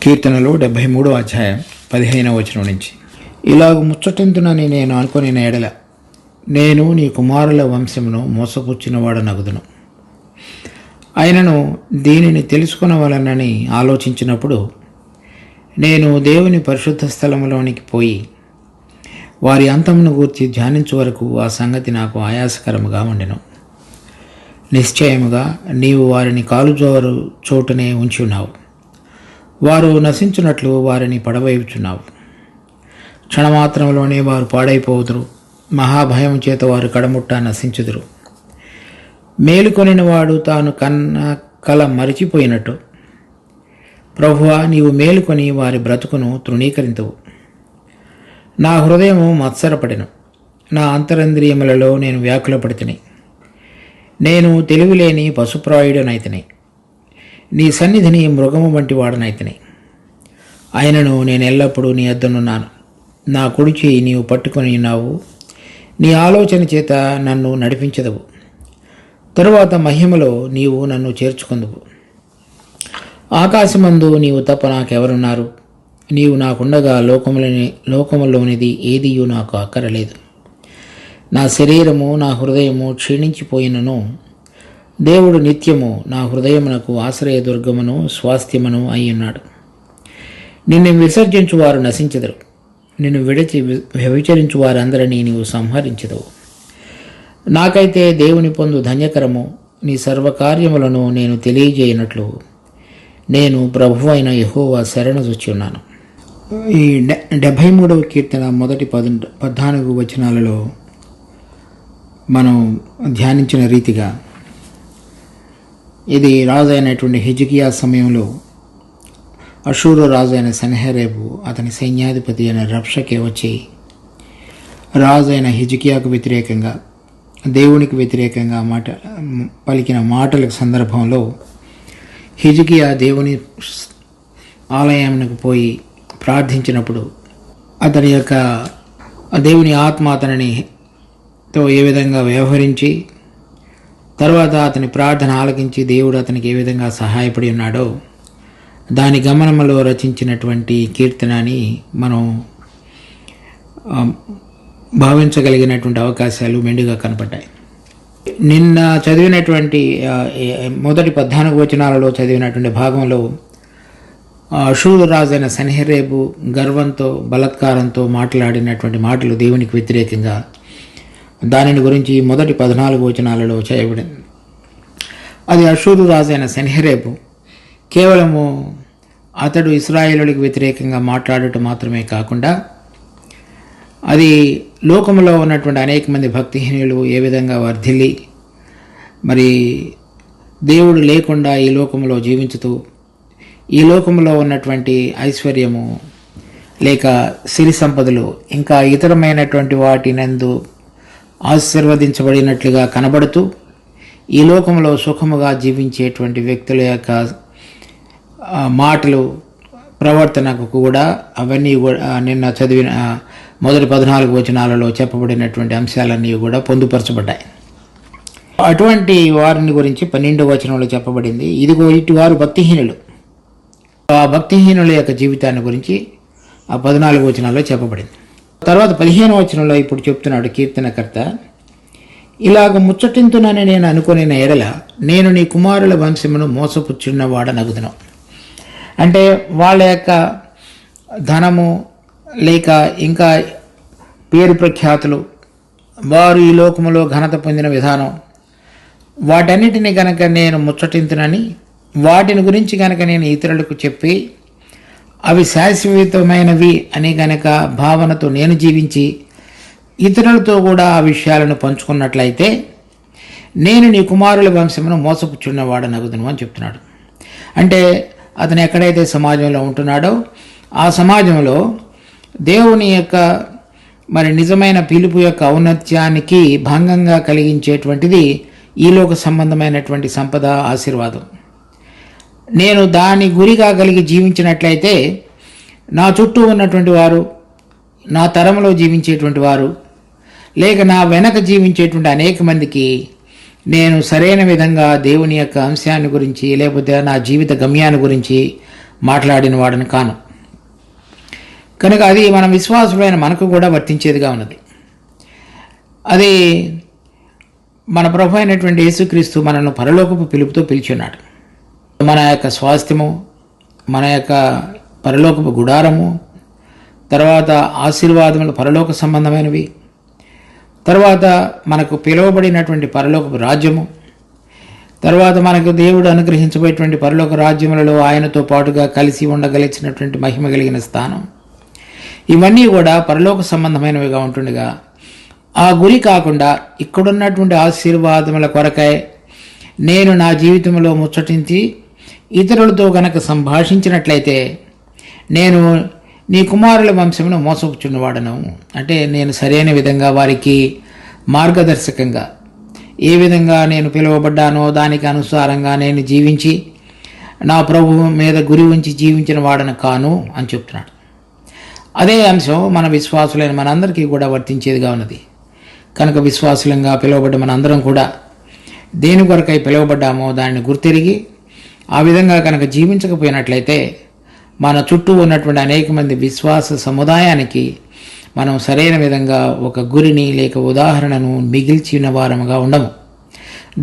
కీర్తనలు 73వ అధ్యాయం 15వ వచనం నుంచి. ఇలాగ ముచ్చటింతునని నేను అనుకొనిన ఎడల నేను నీ కుమారుల వంశమును మోసపుచ్చినవాడనగుదును. ఆయనను దీనిని తెలుసుకొనవలనని ఆలోచించినప్పుడు నేను దేవుని పరిశుద్ధ స్థలములోనికి పోయి వారి అంతమును గూర్చి ధ్యానించు వరకు ఆ సంగతి నాకు ఆయాసకరముగా ఉండెను. నిశ్చయముగా నీవు వారిని కాలుజోరు చోటునే ఉంచి ఉన్నావు. వారు నశించున్నట్లు వారిని పడవేయుచున్నావు. క్షణమాత్రంలోనే వారు పాడైపోదురు. మహాభయం చేత వారు కడముట్ట నశించుదురు. మేలుకొనిన వాడు తాను కన్న కల మరిచిపోయినట్టు ప్రభువా, నీవు మేలుకొని వారి బ్రతుకును తృణీకరింతువు. నా హృదయము మత్సరపడెను, నా అంతరంద్రియములలో నేను వ్యాకులపడితిని. నేను తెలివిలేని పశుప్రాయుడనైతిని, నీ సన్నిధిని మృగము వంటి వాడనైతిని. ఆయనను నేను ఎల్లప్పుడూ నీ యొద్దనున్నాను. నా కుడి చేయి నీవు పట్టుకొని ఉన్నావు. నీ ఆలోచన చేత నన్ను నడిపించదవు. తరువాత మహిమలో నీవు నన్ను చేర్చుకుందువు. ఆకాశమందు నీవు తప్ప నాకెవరున్నారు? నీవు నాకుండగా లోకములోనిది ఏదియూ నాకు అక్కరలేదు. నా శరీరము నా హృదయము క్షీణించిపోయినను దేవుడు నిత్యము నా హృదయమునకు ఆశ్రయదుర్గమును స్వాస్థ్యమును అయ్యున్నాడు. నిన్ను విసర్జించు వారు నశించెదరు. నిన్ను విడిచి వ్యభిచరించు వారందరినీ నీవు సంహరించెదవు. నాకైతే దేవుని పొందు ధన్యకరము. నీ సర్వకార్యములను నేను తెలియజేయనట్లు నేను ప్రభువైన యెహోవా శరణు జొచ్చి ఉన్నాను. ఈ 73వ కీర్తన మొదటి 14 వచనాలలో మనం ధ్యానించిన రీతిగా ఇది రాజు అయినటువంటి హిజ్కియా సమయంలో అషూరు రాజు అయిన సన్హెరీబు అతని సైన్యాధిపతి అయిన రబ్షకే వచ్చి రాజు అయిన హిజ్కియాకు వ్యతిరేకంగా దేవునికి వ్యతిరేకంగా పలికిన మాటల సందర్భంలో హిజ్కియా దేవుని ఆలయానికి పోయి ప్రార్థించినప్పుడు అతని యొక్క దేవుని ఆత్మ అతనితో ఏ విధంగా వ్యవహరించి తర్వాత అతని ప్రార్థన ఆలకించి దేవుడు అతనికి ఏ విధంగా సహాయపడి ఉన్నాడో దాని గమనంలో రచించినటువంటి కీర్తనని మనం భావించగలిగినటువంటి అవకాశాలు మెండుగా కనపడ్డాయి. నిన్న చదివినటువంటి మొదటి 14 వచనాలలో చదివినటువంటి భాగంలో అషూరు రాజైన సన్హెరీబు గర్వంతో బలత్కారంతో మాట్లాడినటువంటి మాటలు దేవునికి వ్యతిరేకంగా దానిని గురించి మొదటి 14 వచనాలలో చేయబడింది. అది అషూరు రాజైన సన్హెరీబు కేవలము అతడు ఇశ్రాయేలులకు వ్యతిరేకంగా మాట్లాడటం మాత్రమే కాకుండా అది లోకంలో ఉన్నటువంటి అనేక మంది భక్తిహీనులు ఏ విధంగా వర్ధిల్లి మరి దేవుడు లేకుండా ఈ లోకంలో జీవించుతూ ఈ లోకంలో ఉన్నటువంటి ఐశ్వర్యము లేక సిరి సంపదలు ఇంకా ఇతరమైనటువంటి వాటినందు ఆశీర్వదించబడినట్లుగా కనబడుతూ ఈ లోకంలో సుఖముగా జీవించేటువంటి వ్యక్తుల యొక్క మాటలు ప్రవర్తనకు కూడా అవన్నీ కూడా నిన్న చదివిన మొదటి 14 వచనాలలో చెప్పబడినటువంటి అంశాలన్నీ కూడా పొందుపరచబడ్డాయి. అటువంటి వారిని గురించి 12వ వచనంలో చెప్పబడింది. ఇదిగో ఇటు వారు భక్తిహీనులు. ఆ భక్తిహీనుల యొక్క జీవితాన్ని గురించి ఆ 14 వచనాల్లో చెప్పబడింది. తర్వాత 15వ వచనంలో ఇప్పుడు చెప్తున్నాడు కీర్తనకర్త, ఇలాగ ముచ్చటింతునని నేను అనుకునే ఎడల నేను నీ కుమారుల వంశమును మోసపుచ్చున్నవాడనగుదును. అంటే వాళ్ళ యొక్క ధనము లేక ఇంకా పేరు ప్రఖ్యాతులు, వారు ఈ లోకములో ఘనత పొందిన విధానం, వాటన్నిటిని కనుక నేను ముచ్చటింతునని వాటిని గురించి కనుక నేను ఇతరులకు చెప్పి అవి శాశ్వతమైనవి అని కనుక భావనతో నేను జీవించి ఇతరులతో కూడా ఆ విషయాలను పంచుకున్నట్లయితే నేను నీ కుమారుల వంశమును మోసపుచ్చున్నవాడనగుదును అని చెప్తున్నాడు. అంటే అతను ఎక్కడైతే సమాజంలో ఉంటున్నాడో ఆ సమాజంలో దేవుని యొక్క మరి నిజమైన పిలుపు యొక్క ఔన్నత్యానికి భంగంగా కలిగించేటువంటిది ఈ లోక సంబంధమైనటువంటి సంపద, ఆశీర్వాదం. నేను దాని గురిగా కలిగి జీవించినట్లయితే నా చుట్టూ ఉన్నటువంటి వారు, నా తరంలో జీవించేటువంటి వారు లేక నా వెనక జీవించేటువంటి అనేక మందికి నేను సరైన విధంగా దేవుని యొక్క అంశాన్ని గురించి లేకపోతే నా జీవిత గమ్యాన్ని గురించి మాట్లాడిన వాడిని కాను. కనుక అది మన విశ్వాసులైన మనకు కూడా వర్తించేదిగా ఉన్నది. అది మన ప్రభు అయినటువంటి యేసుక్రీస్తు మనను పరలోకపు పిలుపుతో పిలిచున్నాడు. మన యొక్క స్వాస్థ్యము, మన యొక్క పరలోకపు గుడారము, తర్వాత ఆశీర్వాదములు పరలోక సంబంధమైనవి, తర్వాత మనకు పిలువబడినటువంటి పరలోకపు రాజ్యము, తర్వాత మనకు దేవుడు అనుగ్రహించబోయేటువంటి పరలోక రాజ్యములలో ఆయనతో పాటుగా కలిసి ఉండగలిగినటువంటి మహిమ కలిగిన స్థానం, ఇవన్నీ కూడా పరలోక సంబంధమైనవిగా ఉంటుండగా, ఆ గురి కాకుండా ఇక్కడున్నటువంటి ఆశీర్వాదముల కొరకై నేను నా జీవితంలో ముచ్చటించి ఇతరులతో గనక సంభాషించినట్లయితే నేను నీ కుమారుల వంశమును మోసపుచున్నవాడను. అంటే నేను సరైన విధంగా వారికి మార్గదర్శకంగా ఏ విధంగా నేను పిలువబడ్డానో దానికి అనుసారంగా నేను జీవించి నా ప్రభువు మీద గురి ఉంచి జీవించిన వాడను కాను అని చెప్తున్నాడు. అదే అంశం మన విశ్వాసులైన మనందరికీ కూడా వర్తించేదిగా ఉన్నది. కనుక విశ్వాసులంగా పిలువబడ్డ మనందరం కూడా దేని కొరకై పిలువబడ్డామో దాన్ని గుర్తిరిగి ఆ విధంగా కనుక జీవించకపోయినట్లయితే మన చుట్టూ ఉన్నటువంటి అనేక మంది విశ్వాస సముదాయానికి మనం సరైన విధంగా ఒక గురిని లేక ఉదాహరణను మిగిల్చిన వారముగా ఉండము.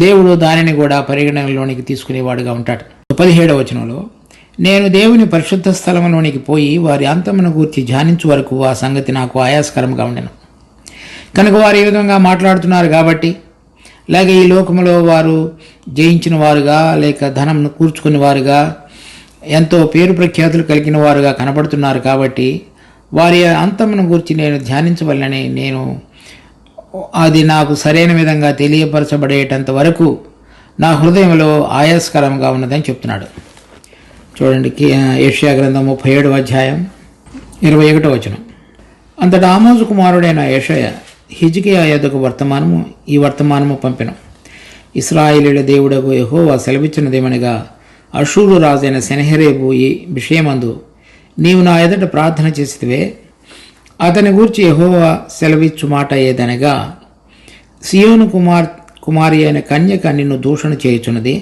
దేవుడు దానిని కూడా పరిగణనలోనికి తీసుకునేవాడుగా ఉంటాడు. 17వ వచనంలో, నేను దేవుని పరిశుద్ధ స్థలములోనికి పోయి వారి అంతమును గూర్చి ధ్యానించు వరకు ఆ సంగతి నాకు ఆయాస్కరంగా ఉండెను. కనుక వారు ఈ విధంగా మాట్లాడుతున్నారు కాబట్టి, లేక ఈ లోకములో వారు జయించిన వారుగా లేక ధనంను కూర్చుకుని వారుగా ఎంతో పేరు ప్రఖ్యాతులు కలిగిన వారుగా కనబడుతున్నారు కాబట్టి వారి అంతమును గురించి నేను ధ్యానించవలనని అది నాకు సరైన విధంగా తెలియపరచబడేటంత వరకు నా హృదయంలో ఆయాస్కరంగా ఉన్నదని చెప్తున్నాడు. చూడండి, యెషయా గ్రంథం 37వ అధ్యాయం 21వ వచనం. అంతటా ఆమోజు కుమారుడైన యెషయా హిజ్కియా యొద్దకు ఈ వర్తమానము పంపెను. ఇశ్రాయేలీయుల దేవుడకు యెహోవా సెలవిచ్చినదేమనగా, అషూరు రాజైన సెనహెరీబు ఈ విషయమందు నీవు నా ఎదుట ప్రార్థన చేసితివే, అతని గూర్చి యెహోవా సెలవిచ్చు మాట ఏదనగా, సియోను కుమారి అయిన కన్యక నిన్ను దూషణ చేయుచున్నది,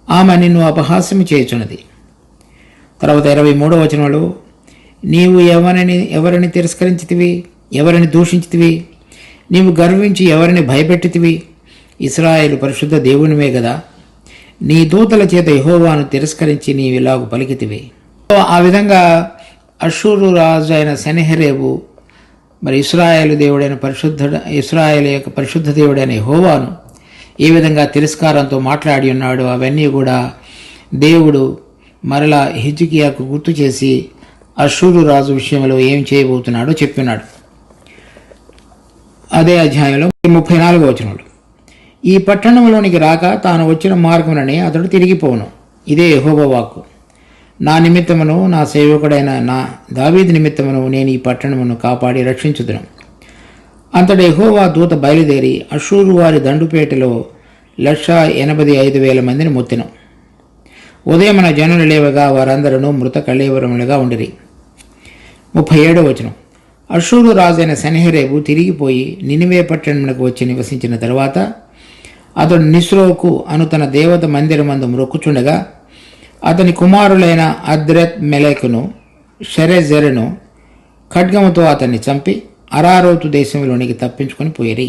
ఆమె నిన్ను అపహాస్యము చేయుచున్నది. తర్వాత 23వ వచనంలో, నీవు ఎవరిని తిరస్కరించితివి, ఎవరిని దూషించితివి, నీవు గర్వించి ఎవరిని భయపెట్టితివి, ఇశ్రాయేలు పరిశుద్ధ దేవునివే గదా, నీ దూతల చేత యెహోవాను తిరస్కరించి నీవు ఇలాగు పలికితివి. ఆ విధంగా అషూరు రాజు అయిన సెనహెరీబు మరి ఇశ్రాయేల్ యొక్క పరిశుద్ధ దేవుడైన యెహోవాను ఏ విధంగా తిరస్కారంతో మాట్లాడి ఉన్నాడు, అవన్నీ కూడా దేవుడు మరలా హిజ్కియాకు గుర్తు చేసి అషూరు రాజు విషయంలో ఏం చేయబోతున్నాడో చెప్పినాడు. అదే అధ్యాయంలో 34వ వచనంలో, ఈ పట్టణంలోనికి రాక తాను వచ్చిన మార్గముననే అతడు తిరిగిపోను, ఇదే యెహోవా వాక్కు, నా నిమిత్తమును నా సేవకుడైన నా దావీదు నిమిత్తమును నేను ఈ పట్టణమును కాపాడి రక్షించుదును. అంతటి యెహోవా దూత బయలుదేరి అషూరు వారి దండుపేటలో 185,000 మందిని మొత్తెను. ఉదయమున జనులు లేవగా వారందరూ మృత కళేవరములుగా ఉండిరి. 37వ వచనం, అషూరు రాజైన సెనహెరీబు తిరిగిపోయి నినివే పట్టణమునకు వచ్చి నివసించిన తరువాత అతడు నిస్రోకు అను తన దేవత మందిరమందు మ్రొక్కుచుండగా అతని కుమారులైన అద్రెత్ మెలెకును షెరెజెరును ఖడ్గముతో అతన్ని చంపి అరారోతు దేశంలోనికి తప్పించుకొని పోయిరి.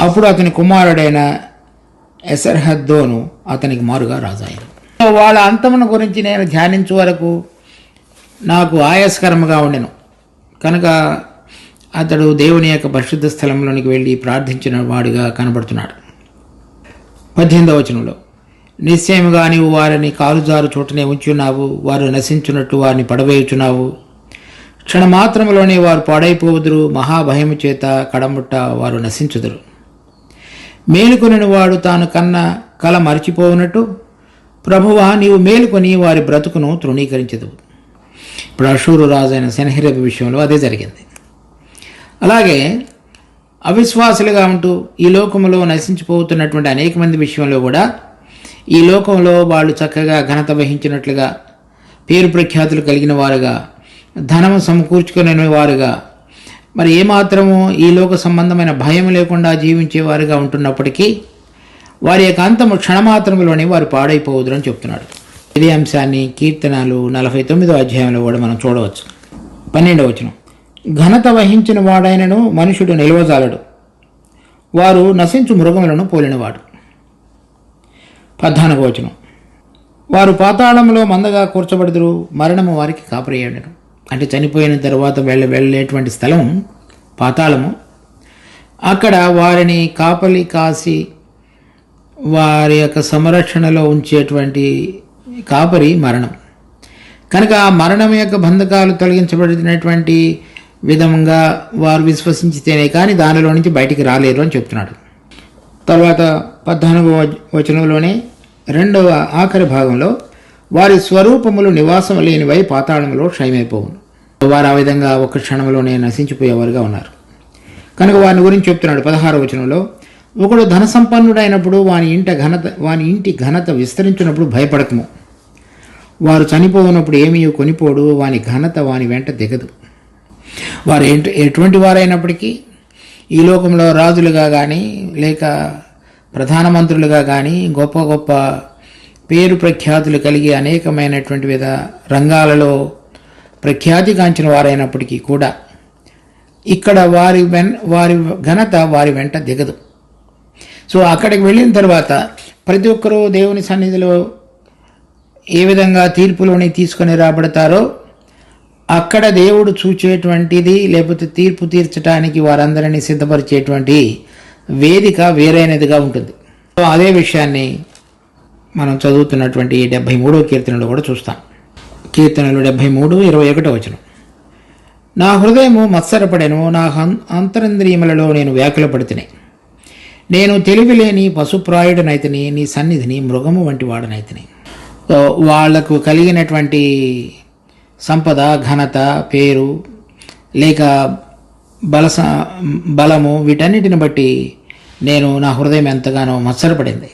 అప్పుడు అతని కుమారుడైన ఎసర్హద్దోను అతనికి మారుగా రాజాయను. వాళ్ళ అంతమును గురించి నేను ధ్యానించు వరకు నాకు ఆయాస్కరముగా ఉండెను. కనుక అతడు దేవుని యొక్క పరిశుద్ధ స్థలంలోనికి వెళ్ళి ప్రార్థించిన వాడిగా కనబడుతున్నాడు. 18వ వచనంలో, నిశ్చయముగా నీవు వారిని కాలుజారు చోటనే ఉంచున్నావు, వారు నశించున్నట్టు వారిని పడవేయుచున్నావు. క్షణమాత్రములోనే వారు పాడైపోవుదురు, మహాభయము చేత కడముట్ట వారు నశించుదురు. మేలుకొనిన వాడు తాను కన్న కల మరిచిపోవునట్టు ప్రభువా నీవు మేలుకొని వారి బ్రతుకును తృణీకరించదువు. ఇప్పుడు అషూరు రాజైన సెనహెరీబు విషయంలో అదే జరిగింది. అలాగే అవిశ్వాసులుగా ఉంటూ ఈ లోకంలో నశించిపోతున్నటువంటి అనేక మంది విషయంలో కూడా ఈ లోకంలో వాళ్ళు చక్కగా ఘనత వహించినట్లుగా, పేరు ప్రఖ్యాతులు కలిగిన వారుగా, ధనము సమకూర్చుకునే వారుగా, మరి ఏమాత్రము ఈ లోక సంబంధమైన భయం లేకుండా జీవించేవారుగా ఉంటున్నప్పటికీ వారి యొక్క అంతము క్షణమాత్రములోనే వారు పాడైపోవద్దని చెప్తున్నాడు. ఇదే అంశాన్ని కీర్తనలు 49వ అధ్యాయంలో కూడా మనం చూడవచ్చు. 12వ వచనం, ఘనత వహించిన వాడైనను మనుషుడు నిలవజాలడు, వారు నశించు మృగములను పోలినవాడు. 14వ వచనం, వారు పాతాళంలో మందగా కూర్చబడుదురు, మరణము వారికి కాపరియను. అంటే చనిపోయిన తర్వాత వెళ్ళేటువంటి స్థలం పాతాళము. అక్కడ వారిని కాపలి కాసి వారి యొక్క సంరక్షణలో ఉంచేటువంటి కాపరి మరణం. కనుక ఆ మరణం యొక్క బంధకాలు తొలగించబడినటువంటి విధంగా వారు విశ్వసించితేనే కానీ దానిలో నుంచి బయటికి రాలేరు అని చెప్తున్నాడు. తర్వాత 14వ వచనంలోనే రెండవ ఆఖరి భాగంలో, వారి స్వరూపములు నివాసం లేనివై పాతాళంలో క్షయమైపోవును. వారు ఆ విధంగా ఒక క్షణంలోనే నశించిపోయేవారుగా ఉన్నారు. కనుక వారిని గురించి చెప్తున్నాడు 16వ వచనంలో, ఒకడు ధన సంపన్నుడైనప్పుడు వాని ఇంటి ఘనత విస్తరించినప్పుడు భయపడకము. వారు చనిపోయినప్పుడు ఏమీ కొనిపోడు, వాని ఘనత వాని వెంట దిగదు. వారు ఎటువంటి వారైనప్పటికీ ఈ లోకంలో రాజులుగా కానీ లేక ప్రధానమంత్రులుగా కానీ గొప్ప గొప్ప పేరు ప్రఖ్యాతులు కలిగి అనేకమైనటువంటి విధ రంగాలలో ప్రఖ్యాతిగాంచిన వారైనప్పటికీ కూడా ఇక్కడ వారి ఘనత వారి వెంట దిగదు. సో అక్కడికి వెళ్ళిన తర్వాత ప్రతి ఒక్కరూ దేవుని సన్నిధిలో ఏ విధంగా తీర్పులోని తీసుకొని రాబడతారో అక్కడ దేవుడు చూచేటువంటిది, లేకపోతే తీర్పు తీర్చడానికి వారందరినీ సిద్ధపరిచేటువంటి వేదిక వేరైనదిగా ఉంటుంది. సో అదే విషయాన్ని మనం చదువుతున్నటువంటి 73వ కీర్తనలో కూడా చూస్తాం. కీర్తనలు 73, 21వ వచనం, నా హృదయము మత్సరపడెను, నా అంతరింద్రియములలో నేను వ్యాకులపడితిని. నేను తెలివిలేని పశుప్రాయుడనైతిని, నీ సన్నిధిని మృగము వంటి వాడనైతిని. వాళ్లకు కలిగినటువంటి సంపద, ఘనత, పేరు లేక బలము వీటన్నిటిని బట్టి నా హృదయం ఎంతగానో మత్సరపడింది.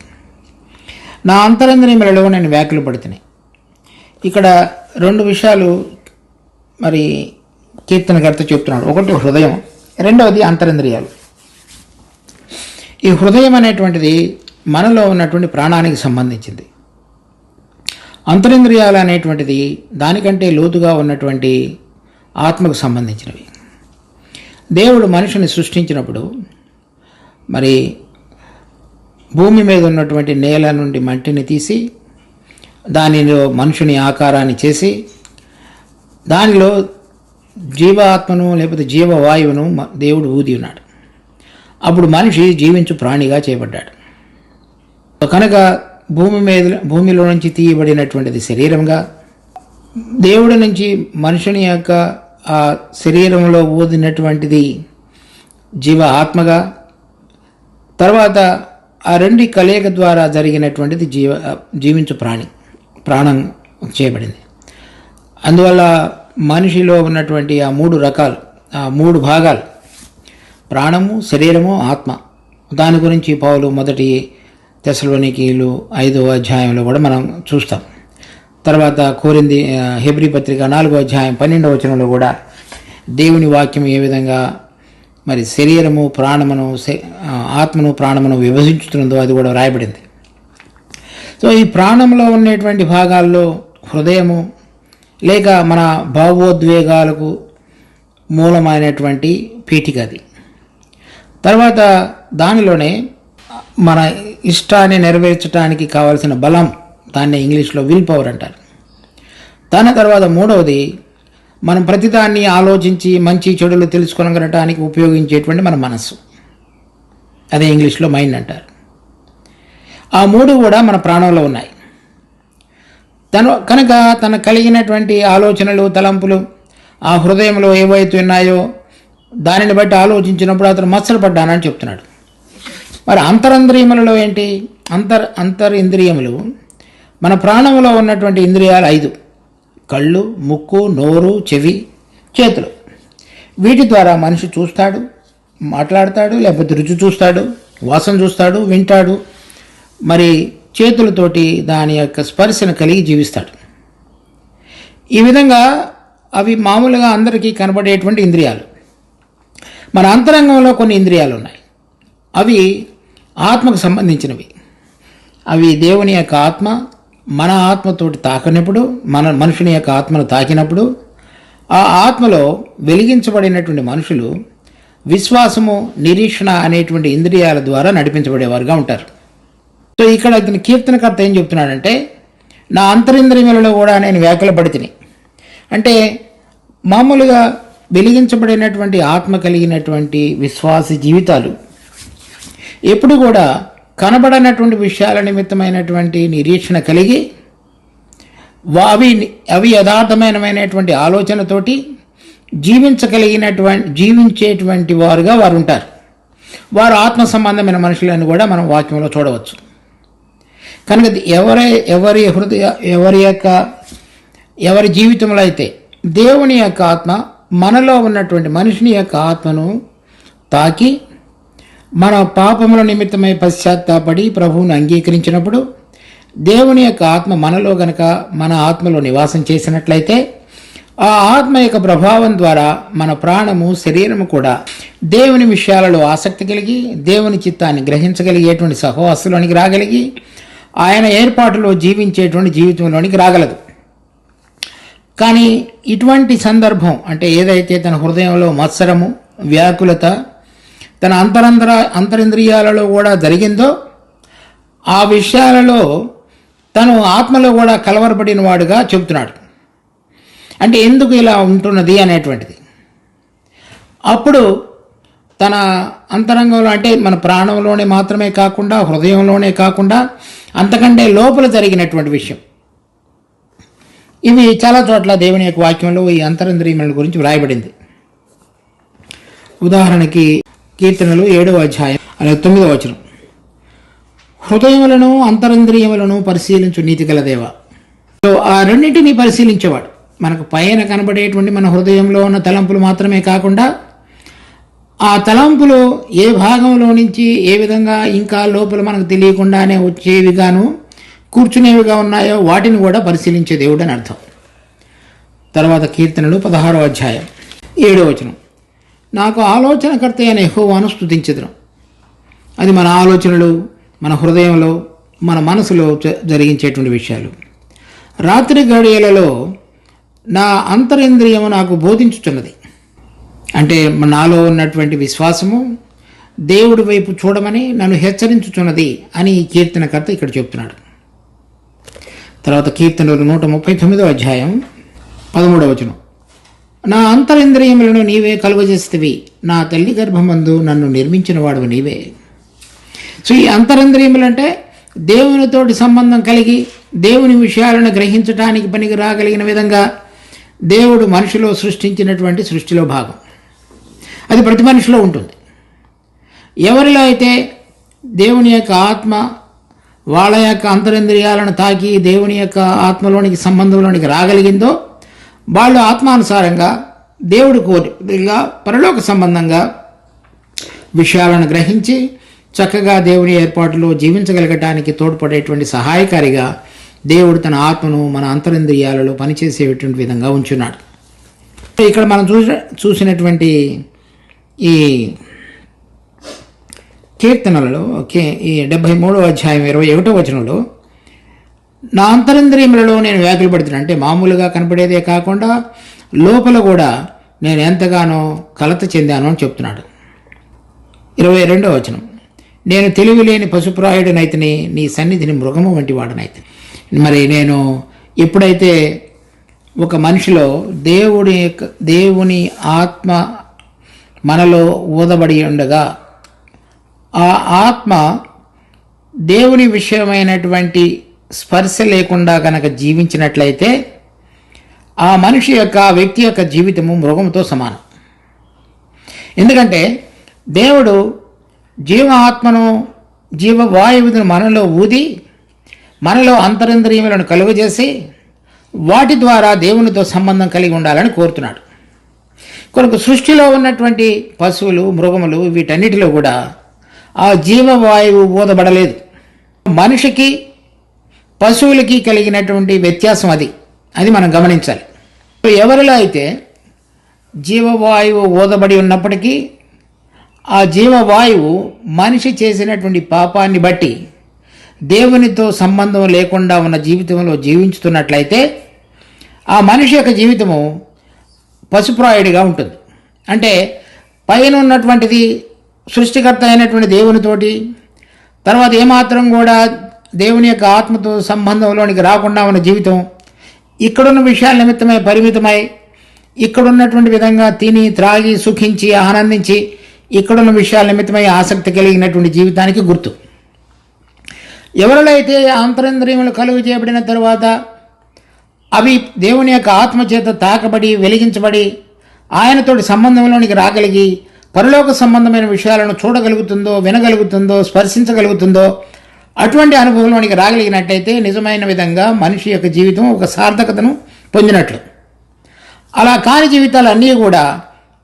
నా అంతరంద్రియములలో నేను వ్యాకులు పడుతున్నాయి. ఇక్కడ రెండు విషయాలు మరి కీర్తనకర్త చెప్తున్నాడు. ఒకటి హృదయం, రెండవది అంతరింద్రియాలు. ఈ హృదయం అనేటువంటిది మనలో ఉన్నటువంటి ప్రాణానికి సంబంధించింది. అంతరింద్రియాలు అనేటువంటిది దానికంటే లోతుగా ఉన్నటువంటి ఆత్మకు సంబంధించినవి. దేవుడు మనిషిని సృష్టించినప్పుడు మరి భూమి మీద ఉన్నటువంటి నేల నుండి మట్టిని తీసి దానిలో మనుషుని ఆకారాన్ని చేసి దానిలో జీవాత్మను లేకపోతే జీవవాయువును దేవుడు ఊది ఉన్నాడు. అప్పుడు మనిషి జీవించు ప్రాణిగా చేయబడ్డాడు. కనుక భూమిలో నుంచి తీయబడినటువంటిది శరీరంగా, దేవుడి నుంచి మనుషుని యొక్క ఆ శరీరంలో ఊదినటువంటిది జీవ ఆత్మగా, తర్వాత ఆ రెండు కలయిక ద్వారా జరిగినటువంటిది జీవించు ప్రాణం చేయబడింది. అందువల్ల మనిషిలో ఉన్నటువంటి ఆ మూడు భాగాలు ప్రాణము, శరీరము, ఆత్మ, దాని గురించి పౌలు మొదటి తెస్సలోనికీయులు 5వ అధ్యాయంలో కూడా మనం చూస్తాం. తర్వాత హెబ్రీ పత్రిక 4వ అధ్యాయం 12వ వచనంలో కూడా దేవుని వాక్యం ఏ విధంగా మరి శరీరము, ఆత్మను, ప్రాణమును విభజించుతున్నదో అది కూడా రాయబడింది. సో ఈ ప్రాణంలో ఉండేటువంటి భాగాల్లో హృదయము లేక మన భావోద్వేగాలకు మూలమైనటువంటి పీఠిక అది. తర్వాత దానిలోనే మన ఇష్టాన్ని నెరవేర్చడానికి కావలసిన బలం, దాన్ని ఇంగ్లీష్లో విల్ పవర్ అంటారు. దాని తర్వాత మూడవది మనం ప్రతిదాన్ని ఆలోచించి మంచి చెడులు తెలుసుకోగలటానికి ఉపయోగించేటువంటి మన మనస్సు, అదే ఇంగ్లీష్లో మైండ్ అంటారు. ఆ మూడు కూడా మన ప్రాణంలో ఉన్నాయి. కనుక తనకు కలిగినటువంటి ఆలోచనలు, తలంపులు ఆ హృదయంలో ఏవైతే ఉన్నాయో దానిని బట్టి ఆలోచించినప్పుడు అతను మత్సరపడ్డానని చెప్తున్నాడు. మరి అంతరింద్రియములలో ఏంటి? అంతరింద్రియములు మన ప్రాణంలో ఉన్నటువంటి ఇంద్రియాలు 5: కళ్ళు, ముక్కు, నోరు, చెవి, చేతులు. వీటి ద్వారా మనిషి చూస్తాడు, మాట్లాడతాడు, లేకపోతే రుచి చూస్తాడు, వాసన చూస్తాడు, వింటాడు, మరి చేతులతోటి దాని యొక్క స్పర్శను కలిగి జీవిస్తాడు. ఈ విధంగా అవి మామూలుగా అందరికీ కనబడేటువంటి ఇంద్రియాలు. మన అంతరంగంలో కొన్ని ఇంద్రియాలు ఉన్నాయి. అవి ఆత్మకు సంబంధించినవి. అవి దేవుని యొక్క ఆత్మ మన ఆత్మతోటి తాకినప్పుడు, మనుషుని యొక్క ఆత్మను తాకినప్పుడు ఆ ఆత్మలో వెలిగించబడినటువంటి మనుషులు విశ్వాసము, నిరీక్షణ అనేటువంటి ఇంద్రియాల ద్వారా నడిపించబడేవారుగా ఉంటారు. సో ఇక్కడ ఇతని కీర్తనకర్త ఏం చెప్తున్నాడంటే, నా అంతరింద్రియములలో కూడా నేను వ్యాకులపడితిని. అంటే మామూలుగా వెలిగించబడినటువంటి ఆత్మ కలిగినటువంటి విశ్వాస జీవితాలు ఎప్పుడు కూడా కనబడనటువంటి విషయాల నిమిత్తమైనటువంటి నిరీక్షణ కలిగి అవి యథార్థమైనటువంటి ఆలోచనతోటి జీవించేటువంటి వారుగా వారు ఉంటారు. వారు ఆత్మ సంబంధమైన మనుషులను కూడా మనం వాక్యంలో చూడవచ్చు. కనుక ఎవరి జీవితంలో అయితే దేవుని యొక్క ఆత్మ మనలో ఉన్నటువంటి మనిషిని యొక్క ఆత్మను తాకి మన పాపముల నిమిత్తమై పశ్చాత్తాపడి ప్రభువును అంగీకరించినప్పుడు దేవుని యొక్క ఆత్మ మనలో గనక మన ఆత్మలో నివాసం చేసినట్లయితే ఆ ఆత్మ యొక్క ప్రభావం ద్వారా మన ప్రాణము, శరీరము కూడా దేవుని విషయాలలో ఆసక్తి కలిగి దేవుని చిత్తాన్ని గ్రహించగలిగేటువంటి సహవాసంలోనికి రాగలిగి ఆయన ఏర్పాటులో జీవించేటువంటి జీవితంలోనికి రాగలదు. కానీ ఇటువంటి సందర్భం అంటే ఏదైతే తన హృదయంలో మత్సరము, వ్యాకులత తన అంతరింద్రియాలలో కూడా జరిగిందో ఆ విషయాలలో తను ఆత్మలో కూడా కలవరపడిన వాడుగా చెబుతున్నాడు. అంటే ఎందుకు ఇలా ఉంటున్నది అనేటువంటిది. అప్పుడు తన అంతరంగంలో అంటే మన ప్రాణంలోనే మాత్రమే కాకుండా, హృదయంలోనే కాకుండా అంతకంటే లోపల జరిగినటువంటి విషయం. ఇవి చాలా చోట్ల దేవుని యొక్క వాక్యంలో ఈ అంతరింద్రియముల గురించి వ్రాయబడింది. ఉదాహరణకి కీర్తనలు 7వ అధ్యాయం 9వ వచనం, హృదయములను అంతరింద్రియములను పరిశీలించు నీతి గల దేవా. సో ఆ రెండింటినీ పరిశీలించేవాడు. మనకు పైన కనబడేటువంటి మన హృదయంలో ఉన్న తలంపులు మాత్రమే కాకుండా ఆ తలంపులు ఏ భాగంలో నుంచి ఏ విధంగా ఇంకా లోపల మనకు తెలియకుండానే వచ్చేవిగాను కూర్చునేవిగా ఉన్నాయో వాటిని కూడా పరిశీలించే దేవుడు అని అర్థం. తర్వాత కీర్తనలు 16వ అధ్యాయం 7వ వచనం, నాకు ఆలోచనకర్త అయిన యెహోవాను స్తుతించెదను. అది మన ఆలోచనలు, మన హృదయంలో, మన మనసులో జరిగించేటువంటి విషయాలు. రాత్రి గడియలలో నా అంతరింద్రియము నాకు బోధించుచున్నది. అంటే నాలో ఉన్నటువంటి విశ్వాసము దేవుడి వైపు చూడమని నన్ను హెచ్చరించుచున్నది అని ఈ కీర్తనకర్త ఇక్కడ చెప్తున్నాడు. తర్వాత కీర్తనలు 139వ అధ్యాయం 13వ వచనం, నా అంతరింద్రియములను నీవే కలుగజేస్తవి, నా తల్లి గర్భమందు నన్ను నిర్మించిన వాడు నీవే. సో ఈ అంతరింద్రియములంటే దేవునితోటి సంబంధం కలిగి దేవుని విషయాలను గ్రహించడానికి పనికి రాగలిగిన విధంగా దేవుడు మనిషిలో సృష్టించినటువంటి సృష్టిలో భాగం. అది ప్రతి మనిషిలో ఉంటుంది. ఎవరిలో అయితే దేవుని యొక్క ఆత్మ వాళ్ళ యొక్క అంతరింద్రియాలను తాకి దేవుని యొక్క ఆత్మలోనికి సంబంధంలోనికి రాగలిగిందో వాళ్ళు ఆత్మానుసారంగా దేవుడు కోరిగా పరలోక సంబంధంగా విషయాలను గ్రహించి చక్కగా దేవుని ఏర్పాటులో జీవించగలగటానికి తోడ్పడేటువంటి సహాయకారిగా దేవుడు తన ఆత్మను మన అంతరింద్రియాలలో పనిచేసేటువంటి విధంగా ఉంచున్నాడు. ఇక్కడ మనం చూసినటువంటి ఈ కీర్తనలలో ఈ 73వ అధ్యాయం 21వ వచనంలో నా అంతరింద్రియములలో నేను వ్యాకులు పడుతున్నాను. అంటే మామూలుగా కనపడేదే కాకుండా లోపల కూడా నేను ఎంతగానో కలత చెందాను అని చెప్తున్నాడు. 22వ వచనం, నేను తెలివి లేని పశుప్రాయుడినైతేనే నీ సన్నిధిని మృగము వంటి వాడనైతే. మరి నేను ఎప్పుడైతే ఒక మనిషిలో దేవుని ఆత్మ మనలో ఊదబడి ఉండగా ఆ ఆత్మ దేవుని విషయమైనటువంటి స్పర్శ లేకుండా కనుక జీవించినట్లయితే ఆ మనిషి యొక్క వ్యక్తి యొక్క జీవితము మృగంతో సమానం. ఎందుకంటే దేవుడు జీవాత్మను జీవవాయువును మనలో ఊది మనలో అంతరింద్రియములను కలుగజేసి వాటి ద్వారా దేవునితో సంబంధం కలిగి ఉండాలని కోరుతున్నాడు. కనుక సృష్టిలో ఉన్నటువంటి పశువులు, మృగములు వీటన్నిటిలో కూడా ఆ జీవవాయువు ఊదబడలేదు. మనిషికి పశువులకి కలిగినటువంటి వ్యత్యాసం అది మనం గమనించాలి. ఎవరిలో అయితే జీవవాయువు ఊదబడి ఉన్నప్పటికీ ఆ జీవవాయువు మనిషి చేసినటువంటి పాపాన్ని బట్టి దేవునితో సంబంధం లేకుండా ఉన్న జీవితంలో జీవించుతున్నట్లయితే ఆ మనిషి యొక్క జీవితము పశుప్రాయుడిగా ఉంటుంది. అంటే పైన ఉన్నటువంటిది సృష్టికర్త అయినటువంటి దేవునితోటి, తర్వాత ఏమాత్రం కూడా దేవుని యొక్క ఆత్మతో సంబంధంలోనికి రాకుండా ఉన్న జీవితం, ఇక్కడున్న విషయాల నిమిత్తమై పరిమితమై ఇక్కడున్నటువంటి విధంగా తిని త్రాగి సుఖించి ఆనందించి ఇక్కడున్న విషయాల నిమిత్తమై ఆసక్తి కలిగినటువంటి జీవితానికి గుర్తు. ఎవరిలో అయితే అంతరింద్రియములు కలుగు చేయబడిన తరువాత అవి దేవుని యొక్క ఆత్మచేత తాకబడి వెలిగించబడి ఆయనతోటి సంబంధంలోనికి రాగలిగి పరలోక సంబంధమైన విషయాలను చూడగలుగుతుందో, వినగలుగుతుందో, స్పర్శించగలుగుతుందో, అటువంటి అనుభవంలోనికి రాగలిగినట్టయితే నిజమైన విధంగా మనిషి యొక్క జీవితం ఒక సార్థకతను పొందినట్లు. అలా కాని జీవితాలు అన్నీ కూడా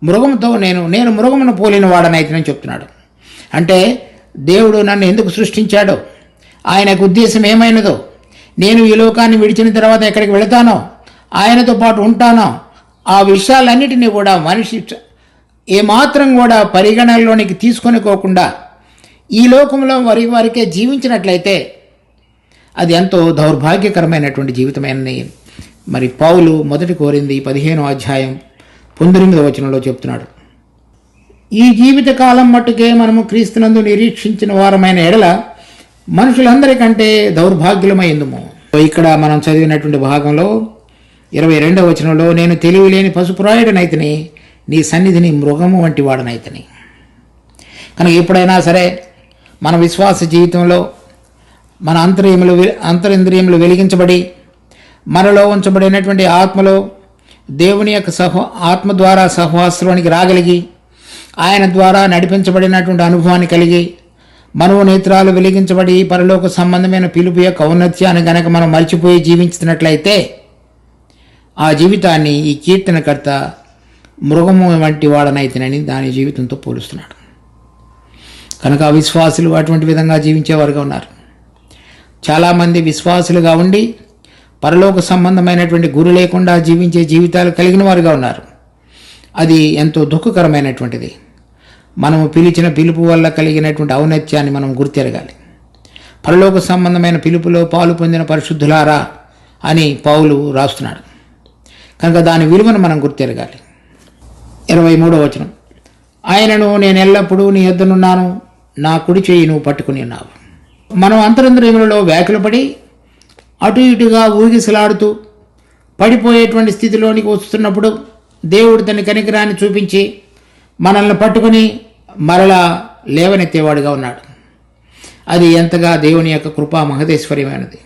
మృగంతో నేను మృగమును పోలిన వాడనైతేనని చెప్తున్నాడు. అంటే దేవుడు నన్ను ఎందుకు సృష్టించాడో, ఆయనకు ఉద్దేశం ఏమైనదో, నేను ఈ లోకాన్ని విడిచిన తర్వాత ఎక్కడికి వెళతానో, ఆయనతో పాటు ఉంటానో, ఆ విషయాలన్నిటినీ కూడా మనిషి ఏమాత్రం కూడా పరిగణనలోనికి తీసుకొనికోకుండా ఈ లోకంలో వారికే జీవించినట్లయితే అది ఎంతో దౌర్భాగ్యకరమైనటువంటి జీవితమేనని మరి పౌలు మొదటి కోరింది 15వ అధ్యాయం 19వ వచనంలో చెప్తున్నాడు. ఈ జీవిత కాలం మట్టుకే మనము క్రీస్తునందు నిరీక్షించిన వారమైన ఎడల మనుషులందరికంటే దౌర్భాగ్యులమైందుము. ఇక్కడ మనం చదివినటువంటి భాగంలో 22వ వచనంలో నేను తెలివిలేని పశుప్రాయుడనైతిని, నీ సన్నిధిని మృగము వంటి వాడనైతిని. కనుక ఎప్పుడైనా సరే మన విశ్వాస జీవితంలో మన అంతరింద్రియములు వెలిగించబడి మనలో ఉంచబడినటువంటి ఆత్మలో దేవుని యొక్క ఆత్మ ద్వారా సహవాసంలోనికి రాగలిగి ఆయన ద్వారా నడిపించబడినటువంటి అనుభవాన్ని కలిగి మనోనేత్రాలు వెలిగించబడి పరలోక సంబంధమైన పిలుపు యొక్క ఔన్నత్యాన్ని గనక మనం మర్చిపోయి జీవించుతున్నట్లయితే ఆ జీవితాన్ని ఈ కీర్తనకర్త మృగము వంటి వాడనైతేనని దాని జీవితంతో పోలుస్తున్నాడు. కనుక విశ్వాసులు అటువంటి విధంగా జీవించేవారుగా ఉన్నారు. చాలామంది విశ్వాసులుగా ఉండి పరలోక సంబంధమైనటువంటి గురి లేకుండా జీవించే జీవితాలు కలిగిన వారుగా ఉన్నారు. అది ఎంతో దుఃఖకరమైనటువంటిది. మనము పిలిచిన పిలుపు వల్ల కలిగినటువంటి ఔన్నత్యాన్ని మనం గుర్తెరగాలి. పరలోక సంబంధమైన పిలుపులో పాలు పొందిన పరిశుద్ధులారా అని పౌలు రాస్తున్నాడు. కనుక దాని విలువను మనం గుర్తెరగాలి. 23వ వచనం, ఆయనను నేను ఎల్లప్పుడూ నీ యొద్దనున్నాను, నా కుడి చేయి నువ్వు పట్టుకుని ఉన్నావు. మనం అంతరింద్రియములలో వ్యాకులపడి అటు ఇటుగా ఊగిసలాడుతూ పడిపోయేటువంటి స్థితిలోనికి వస్తున్నప్పుడు దేవుడు తన కనికరాన్ని చూపించి మనల్ని పట్టుకుని మరలా లేవనెత్తేవాడుగా ఉన్నాడు. అది ఎంతగా దేవుని యొక్క కృపా మహదేశ్వర్యమైనది.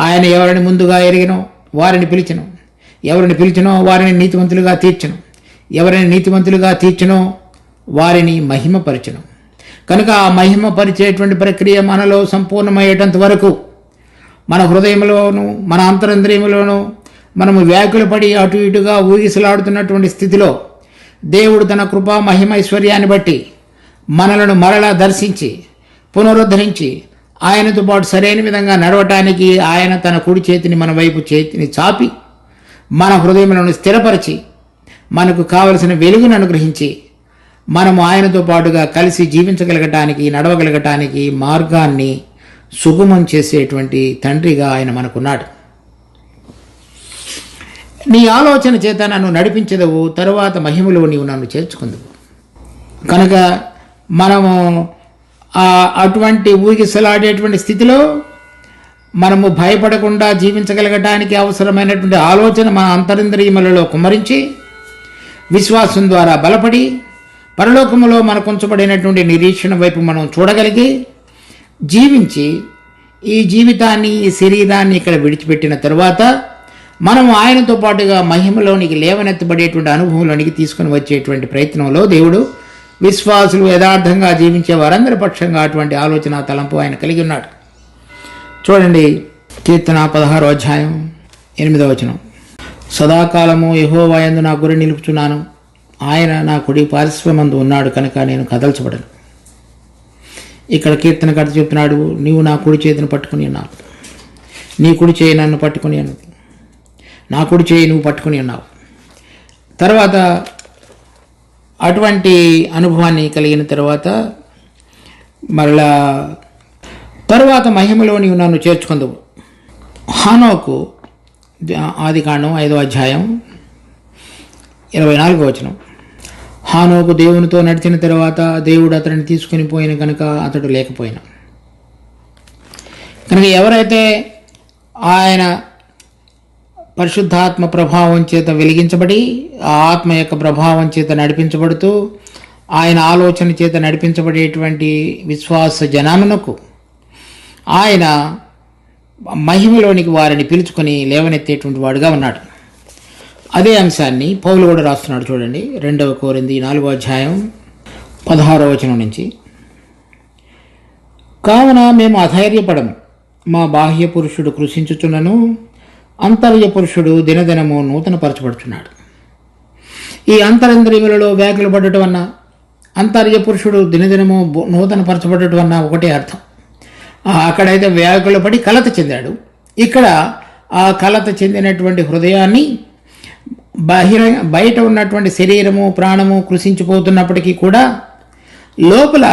ఆయన ఎవరిని ముందుగా ఎరిగినో వారిని పిలిచెను, ఎవరిని పిలిచినో వారిని నీతివంతులుగా తీర్చెను, ఎవరిని నీతివంతులుగా తీర్చెనో వారిని మహిమపరచెను. కనుక ఆ మహిమపరిచేటువంటి ప్రక్రియ మనలో సంపూర్ణమయ్యేటంత వరకు మన హృదయంలోనూ మన అంతరింద్రియములోనూ మనము వ్యాకులపడి అటు ఇటుగా ఊగిసలాడుతున్నటువంటి స్థితిలో దేవుడు తన కృపా మహిమైశ్వర్యాన్ని బట్టి మనలను మరలా దర్శించి పునరుద్ధరించి ఆయనతో పాటు సరైన విధంగా నడవటానికి ఆయన తన కుడి చేతిని మన వైపు చేతిని చాపి మన హృదయములను స్థిరపరిచి మనకు కావలసిన వెలుగును అనుగ్రహించి మనము ఆయనతో పాటుగా కలిసి జీవించగలగటానికి నడవగలగటానికి మార్గాన్ని సుగమం చేసేటువంటి తండ్రిగా ఆయన మనకున్నాడు. నీ ఆలోచన చేత నన్ను నడిపించదవు, తరువాత మహిమలో నీవు నన్ను చేర్చుకుందువు. కనుక మనము అటువంటి ఊగిసలాడేటువంటి స్థితిలో మనము భయపడకుండా జీవించగలగటానికి అవసరమైనటువంటి ఆలోచన మన అంతరింద్రియములలో కుమ్మరించి విశ్వాసం ద్వారా బలపడి పరలోకములో మనకు ఉంచబడినటువంటి నిరీక్షణ వైపు మనం చూడగలిగి జీవించి ఈ జీవితాన్ని ఈ శరీరాన్ని ఇక్కడ విడిచిపెట్టిన తరువాత మనం ఆయనతో పాటుగా మహిమలోనికి లేవనెత్తబడేటువంటి అనుభవంలోనికి తీసుకుని వచ్చేటువంటి ప్రయత్నంలో దేవుడు విశ్వాసులు యథార్థంగా జీవించే వారందరి పక్షంగా అటువంటి ఆలోచన తలంపు ఆయన కలిగి ఉన్నాడు. చూడండి, కీర్తన 16వ అధ్యాయం 8వ వచనం, సదాకాలము యెహోవా యందు నా గురి నిలుపుచున్నాను, ఆయన నా కుడి పార్శ్వమందు ఉన్నాడు కనుక నేను కదల్చబడను. ఇక్కడ కీర్తనకర్త చెప్తున్నాడు, నీవు నా కుడి చేతిని పట్టుకుని ఉన్నావు, నీ కుడి చేయి నన్ను పట్టుకుని ఉన్నది, నా కుడి చేయి నువ్వు పట్టుకుని ఉన్నావు. తర్వాత అటువంటి అనుభవాన్ని కలిగిన తర్వాత మరలా తరువాత మహిమలో నీవు నన్ను చేర్చుకుందువు. హానోకు ఆదికాండం 5వ అధ్యాయం 24వ వచనం. హానోకు దేవునితో నడిచిన తర్వాత దేవుడు అతడిని తీసుకుని పోయిన కనుక అతడు లేకపోయినా. కనుక ఎవరైతే ఆయన పరిశుద్ధాత్మ ప్రభావం చేత వెలిగించబడి ఆ ఆత్మ యొక్క ప్రభావం చేత నడిపించబడుతూ ఆయన ఆలోచన చేత నడిపించబడేటువంటి విశ్వాస జనాలకు ఆయన మహిమలోనికి వారిని పిలుచుకొని లేవనెత్తేటువంటి వాడుగా ఉన్నాడు. అదే అంశాన్ని పౌలు కూడా రాస్తున్నాడు. చూడండి, 2 కొరింథీ 4వ అధ్యాయం 16వ వచనం నుంచి. కావున మేము అధైర్యపడము, మా బాహ్య పురుషుడు కృషించుచున్నను అంతర్య పురుషుడు దినదినము నూతనపరచబడుచున్నాడు. ఈ అంతరింద్రియములలో వ్యాకులు పడటం అన్న అంతర్య పురుషుడు దినదినము నూతనపరచబడటం అన్న ఒకటే అర్థం. అక్కడైతే వ్యాకులు పడి కలత చెందాడు. ఇక్కడ ఆ కలత చెందినటువంటి హృదయాన్ని బయట ఉన్నటువంటి శరీరము ప్రాణము కృషించిపోతున్నప్పటికీ కూడా లోపల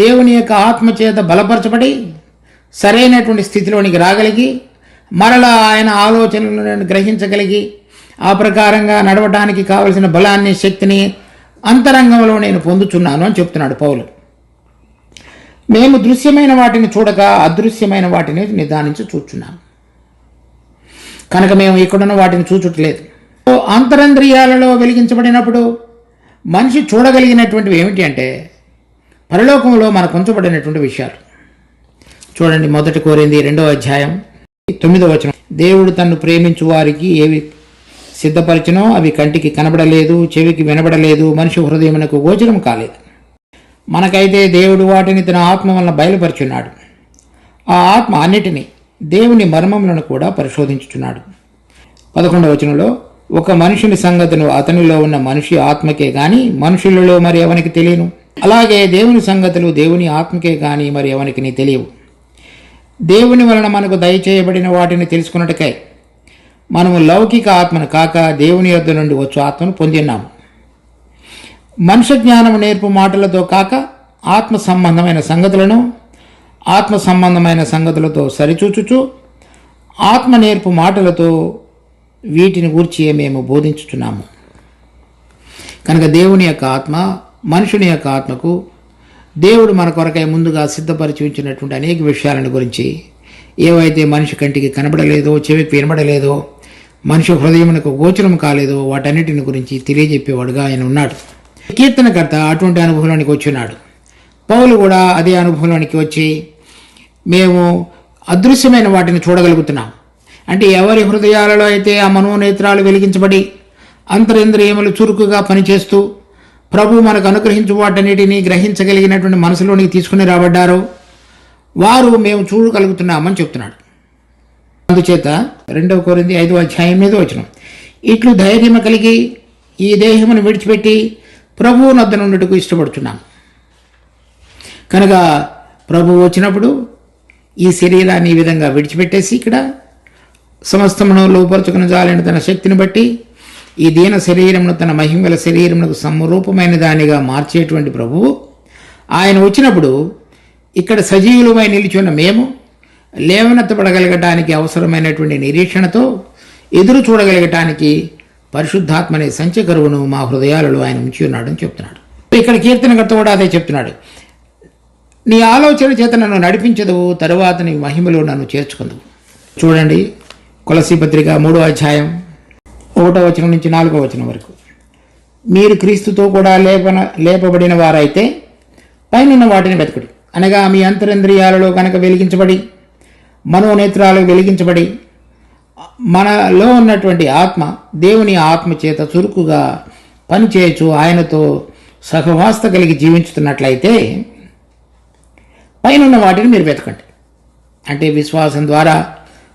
దేవుని యొక్క ఆత్మచేత బలపరచబడి సరైనటువంటి స్థితిలోనికి రాగలిగి మరలా ఆయన ఆలోచనలను గ్రహించగలిగి ఆ ప్రకారంగా నడవటానికి కావలసిన బలాన్ని శక్తిని అంతరంగంలో నేను పొందుచున్నాను అని చెప్తున్నాడు పౌలు. మేము దృశ్యమైన వాటిని చూడక అదృశ్యమైన వాటిని నిదానించి చూచున్నాము. కనుక మేము ఇక్కడున్న వాటిని చూచుటలేదు. అంతరంద్రియాలలో వెలిగించబడినప్పుడు మనిషి చూడగలిగినటువంటివి ఏమిటి అంటే పరలోకంలో మనకు ఉంచబడినటువంటి విషయాలు. చూడండి, 1 కొరింథీ 2వ అధ్యాయం 9వ వచనం. దేవుడు తన్ను ప్రేమించు వారికి ఏవి సిద్ధపరిచినో అవి కంటికి కనబడలేదు, చెవికి వినబడలేదు, మనిషి హృదయమునకు గోచరం కాలేదు. మనకైతే దేవుడు వాటిని తన ఆత్మ వలన బయలుపరుచున్నాడు. ఆ ఆత్మ అన్నిటినీ దేవుని మర్మములను కూడా పరిశోధించుచున్నాడు. 11వ వచనంలో, ఒక మనుషుని సంగతులు అతనిలో ఉన్న మనిషి ఆత్మకే గాని మనుషులలో మరి ఎవనికి తెలియను. అలాగే దేవుని సంగతులు దేవుని ఆత్మకే గాని మరి ఎవనికి తెలియవు. దేవుని వలన మనకు దయచేయబడిన వాటిని తెలుసుకున్నట్టుకై మనము లౌకిక ఆత్మను కాక దేవుని యొద్ద నుండి వచ్చు ఆత్మను పొంది ఉన్నాము. మనుష్య జ్ఞానము నేర్పు మాటలతో కాక ఆత్మ సంబంధమైన సంగతులతో సరిచూచుచు ఆత్మ నేర్పు మాటలతో వీటిని గూర్చి మేము బోధించుచున్నాము. కనుక దేవుని యొక్క ఆత్మ మనుషుని యొక్క ఆత్మకు దేవుడు మన కొరకై ముందుగా సిద్ధపరిచి ఉంచినటువంటి అనేక విషయాలను గురించి, ఏవైతే మనిషి కంటికి కనబడలేదో, చెవికి వినబడలేదో, మనిషి హృదయమునకు గోచరం కాలేదో వాటన్నిటిని గురించి తెలియజెప్పేవాడుగా ఆయన ఉన్నాడు. కీర్తనకర్త అటువంటి అనుభవంలోనికి వచ్చి ఉన్నాడు. పౌలు కూడా అదే అనుభవంలోనికి వచ్చి మేము అదృశ్యమైన వాటిని చూడగలుగుతున్నాం. అంటే ఎవరి హృదయాలలో అయితే ఆ మనోనేత్రాలు వెలిగించబడి అంతరింద్రియములు చురుకుగా పనిచేస్తూ ప్రభు మనకు అనుగ్రహించు వాటన్నిటినీ గ్రహించగలిగినటువంటి మనసులోనికి తీసుకుని రాబడ్డారో వారు మేము చూడగలుగుతున్నామని చెప్తున్నాడు. అందుచేత 2 కొరింథీ 5వ అధ్యాయం 8వ వచనం, ఇట్లు ధైర్యము కలిగి ఈ దేహమును విడిచిపెట్టి ప్రభువు నొద్ద నుండుటకు ఇష్టపడుతున్నాం. కనుక ప్రభువు వచ్చినప్పుడు ఈ శరీరాన్ని ఈ విధంగా విడిచిపెట్టేసి ఇక్కడ సమస్తమును లోపరుచుకుని జాలిన తన శక్తిని బట్టి ఈ దీన శరీరమును తన మహిమగల శరీరమునకు సమరూపమైన దానిగా మార్చేటువంటి ప్రభువు ఆయన వచ్చినప్పుడు ఇక్కడ సజీవులమై నిలిచున్న మేము లేవనెత్తబడగలగటానికి అవసరమైనటువంటి నిరీక్షణతో ఎదురు చూడగలగటానికి పరిశుద్ధాత్మనే సంచకరువును మా హృదయాలలో ఆయన ఉంచి ఉన్నాడని చెప్తున్నాడు. ఇక్కడ కీర్తనకర్త కూడా అదే చెప్తున్నాడు. నీ ఆలోచన చేత నన్ను నడిపించదు, తరువాత నీ మహిమలో నన్ను చేర్చుకుందువు. చూడండి, కొలసీ పత్రిక 3వ అధ్యాయం 1వ వచనం నుంచి 4వ వచనం వరకు. మీరు క్రీస్తుతో కూడా లేపబడిన వారైతే పైనున్న వాటిని వెతకుడి, అనగా మీ అంతరింద్రియాలలో కనుక వెలిగించబడి మనోనేత్రాలు వెలిగించబడి మనలో ఉన్నటువంటి ఆత్మ దేవుని ఆత్మ చేత చురుకుగా పనిచేయచ్చు ఆయనతో సహవాసత కలిగి జీవించుతున్నట్లయితే పైనున్న వాటిని మీరు వెతకండి. అంటే విశ్వాసం ద్వారా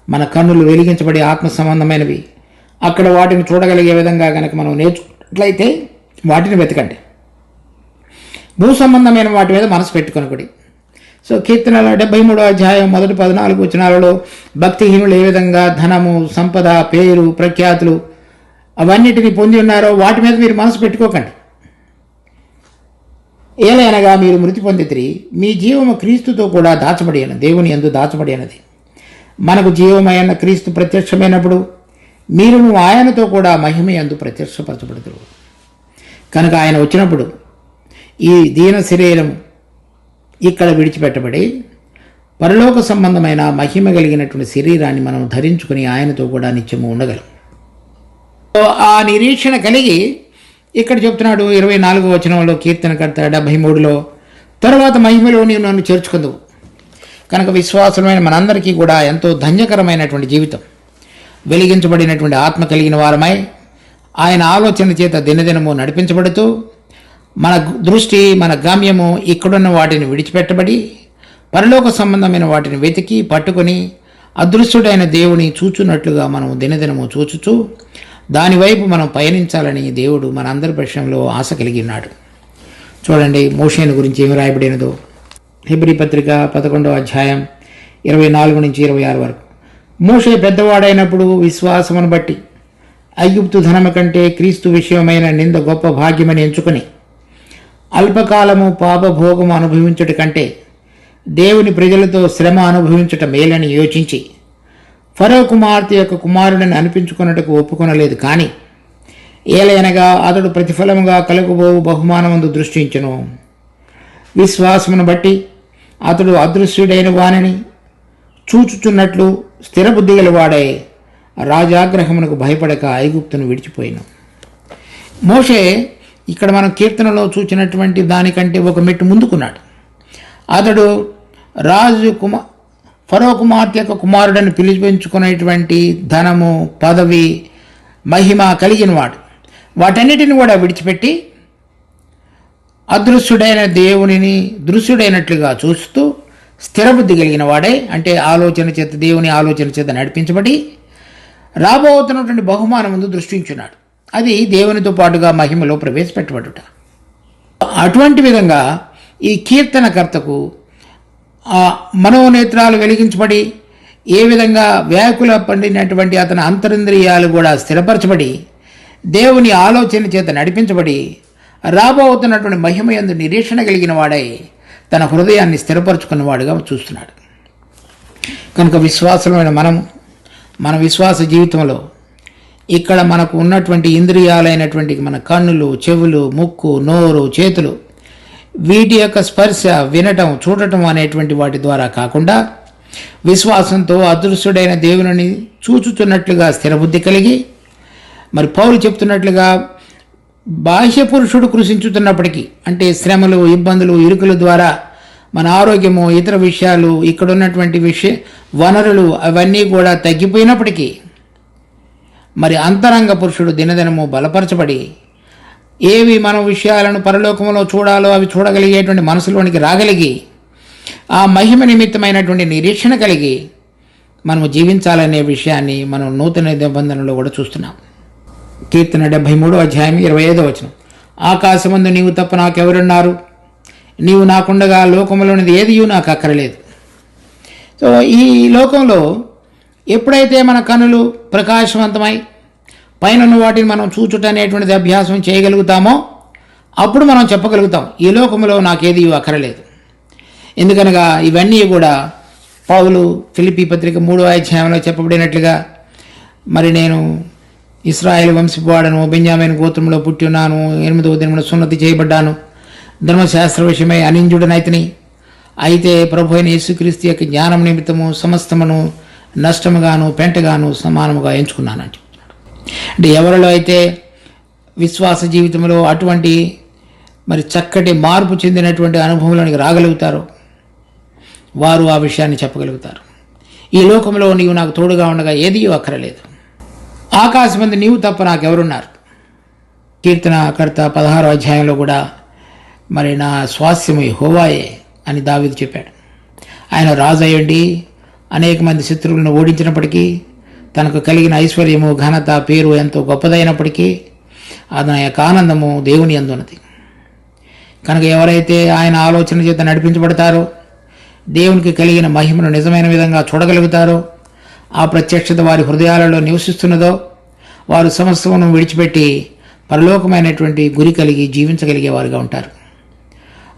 మన కన్నులు వెలిగించబడి ఆత్మ సంబంధమైనవి అక్కడ వాటిని చూడగలిగే విధంగా కనుక మనం నేర్చుకున్నట్లయితే వాటిని వెతకండి. భూ సంబంధమైన వాటి మీద మనసు పెట్టుకొనకూడదు. సో కీర్తనల 73వ అధ్యాయం 14 వచనాలలో భక్తిహీనులు ఏ విధంగా ధనము, సంపద, పేరు, ప్రఖ్యాతులు అవన్నిటిని పొంది ఉన్నారో వాటి మీద మీరు మనసు పెట్టుకోకండి. ఏలైనగా మీరు మృతి పొందితిరి, మీ జీవము క్రీస్తుతో కూడా దాచబడి ఉన్నది, దేవుని యందు దాచబడి ఉన్నది. మనకు జీవమైన క్రీస్తు ప్రత్యక్షమైనప్పుడు మీరును ఆయనతో కూడా మహిమ యందు ప్రత్యక్షపరచబడుతురు. కనుక ఆయన వచ్చినప్పుడు ఈ దీన శరీరం ఇక్కడ విడిచిపెట్టబడి పరలోక సంబంధమైన మహిమ కలిగినటువంటి శరీరాన్ని మనం ధరించుకుని ఆయనతో కూడా నిత్యము ఉండగలం. ఆ నిరీక్షణ కలిగి ఇక్కడ చెప్తున్నాడు 24వ వచనంలో కీర్తనకర్త 73లో, తర్వాత మహిమలో నీవు నన్ను చేర్చుకుందువు. కనుక విశ్వాసమైన మనందరికీ కూడా ఎంతో ధన్యకరమైనటువంటి జీవితం, వెలిగించబడినటువంటి ఆత్మ కలిగిన వారమై ఆయన ఆలోచన చేత దినదినము నడిపించబడుతూ మన దృష్టి, మన గమ్యము ఇక్కడున్న వాటిని విడిచిపెట్టబడి పరలోక సంబంధమైన వాటిని వెతికి పట్టుకొని అదృశ్యుడైన దేవుని చూచున్నట్లుగా మనం దినదినము చూచుచూ దానివైపు మనం పయనించాలని దేవుడు మన అందరి పక్షంలో ఆశ కలిగి ఉన్నాడు. చూడండి మోషేను గురించి ఏమి రాయబడినదో. హెబ్రీ పత్రిక 11వ అధ్యాయం 24 నుంచి 26 వరకు. మోషే పెద్దవాడైనప్పుడు విశ్వాసమును బట్టి ఐగుప్తు ధనము కంటే క్రీస్తు విషయమైన నింద గొప్ప భాగ్యమని ఎంచుకుని అల్పకాలము పాపభోగము అనుభవించుట కంటే దేవుని ప్రజలతో శ్రమ అనుభవించుట మేలని యోచించి ఫరో కుమార్తె యొక్క కుమారుడిని అనిపించుకున్నట్టుకు ఒప్పుకొనలేదు. కానీ ఏలైనగా అతడు ప్రతిఫలముగా కలుగుబోవు బహుమానమందు దృష్టించును. విశ్వాసమును బట్టి అతడు అదృశ్యుడైన వానిని చూచుచున్నట్లు స్థిరబుద్ధి గలవాడై రాజాగ్రహమునకు భయపడక ఐగుప్తును విడిచిపోయిను. మోషే ఇక్కడ మనం కీర్తనలో చూచినటువంటి దానికంటే ఒక మెట్టు ముందుకున్నాడు. అతడు ఫరో కుమార్తె యొక్క కుమారుడని పిలిపించుకునేటువంటి ధనము, పదవి, మహిమ కలిగిన వాడు. వాటన్నిటిని కూడా విడిచిపెట్టి అదృశ్యుడైన దేవునిని దృశ్యుడైనట్లుగా చూస్తూ స్థిరబుద్ధి కలిగిన వాడే, అంటే ఆలోచన చేత, దేవుని ఆలోచన చేత నడిపించబడి రాబోతున్నటువంటి బహుమానం ముందు దృష్టించున్నాడు. అది దేవునితో పాటుగా మహిమలో ప్రవేశపెట్టబడుట. అటువంటి విధంగా ఈ కీర్తనకర్తకు మనోనేత్రాలు వెలిగించబడి ఏ విధంగా వ్యాకుల పండినటువంటి అతని అంతరింద్రియాలు కూడా స్థిరపరచబడి దేవుని ఆలోచన చేత నడిపించబడి రాబోతున్నటువంటి మహిమ యందు నిరీక్షణ కలిగిన వాడై తన హృదయాన్ని స్థిరపరచుకున్నవాడుగా చూస్తున్నాడు. కనుక విశ్వాసమైన మన విశ్వాస జీవితంలో ఇక్కడ మనకు ఉన్నటువంటి ఇంద్రియాలైనటువంటి మన కన్నులు, చెవులు, ముక్కు, నోరు, చేతులు, వీటి యొక్క స్పర్శ, వినటం, చూడటం అనేటువంటి వాటి ద్వారా కాకుండా విశ్వాసంతో అదృశ్యుడైన దేవుని చూచుతున్నట్లుగా స్థిరబుద్ధి కలిగి, మరి పౌలు చెప్తున్నట్లుగా బాహ్య పురుషుడు కృషించుతున్నప్పటికీ, అంటే శ్రమలు, ఇబ్బందులు, ఇరుకుల ద్వారా మన ఆరోగ్యము, ఇతర విషయాలు, ఇక్కడ ఉన్నటువంటి వనరులు అవన్నీ కూడా తగ్గిపోయినప్పటికీ మరి అంతరంగ పురుషుడు దినదినము బలపరచబడి ఏవి మన విషయాలను పరలోకంలో చూడాలో అవి చూడగలిగేటువంటి మనసులోనికి రాగలిగి ఆ మహిమ నిమిత్తమైనటువంటి నిరీక్షణ కలిగి మనము జీవించాలనే విషయాన్ని మనం నూతన నిబంధనలో కూడా చూస్తున్నాం. కీర్తన 73వ అధ్యాయం 25వ వచనం. ఆకాశమందు నీవు తప్ప నాకెవరున్నారు, నీవు నాకుండగా లోకంలోనిది ఏదియూ నాకు అక్కరలేదు. సో ఈ లోకంలో ఎప్పుడైతే మన కనులు ప్రకాశవంతమై పైన వాటిని మనం చూచుట అనేటువంటిది అభ్యాసం చేయగలుగుతామో అప్పుడు మనం చెప్పగలుగుతాం, ఈ లోకంలో నాకేది అక్కరలేదు. ఎందుకనగా ఇవన్నీ కూడా పౌలు ఫిలిప్పీ పత్రిక 3వ అధ్యాయంలో చెప్పబడినట్లుగా, మరి నేను ఇశ్రాయేలు వంశపువాడను, బెంజామిన్ గోత్రంలో పుట్టి ఉన్నాను, 8వ దినమున సున్నతి చేయబడ్డాను, ధర్మశాస్త్ర విషయమై అనింజుడనైతిని, అయితే ప్రభు అయిన యేసుక్రీస్తు యొక్క జ్ఞానం నిమిత్తము సమస్తమును నష్టముగాను పెంటగాను సమానముగా ఎంచుకున్నానంట. అంటే ఎవరిలో అయితే విశ్వాస జీవితంలో అటువంటి మరి చక్కటి మార్పు చెందినటువంటి అనుభవంలోనికి రాగలుగుతారో వారు ఆ విషయాన్ని చెప్పగలుగుతారు. ఈ లోకంలో నీవు నాకు తోడుగా ఉండగా ఏదీ అక్కరలేదు, ఆకాశమందు నీవు తప్ప నాకెవరున్నారు. కీర్తనకర్త 16వ అధ్యాయంలో కూడా మరి నా స్వాస్యము యెహోవాయే అని దావీదు చెప్పాడు. ఆయన రాజు అయ్యండి అనేక మంది శత్రువులను ఓడించినప్పటికీ, తనకు కలిగిన ఐశ్వర్యము, ఘనత, పేరు ఎంతో గొప్పదైనప్పటికీ నా యొక్క ఆనందము దేవుని యందు ఉన్నది. కనుక ఎవరైతే ఆయన ఆలోచన చేత నడిపించబడతారో, దేవునికి కలిగిన మహిమను నిజమైన విధంగా చూడగలుగుతారో, ఆ ప్రత్యక్షత వారి హృదయాలలో నివసిస్తున్నదో వారు సమస్తమును విడిచిపెట్టి పరలోకమైనటువంటి గురి కలిగి జీవించగలిగే వారుగా ఉంటారు.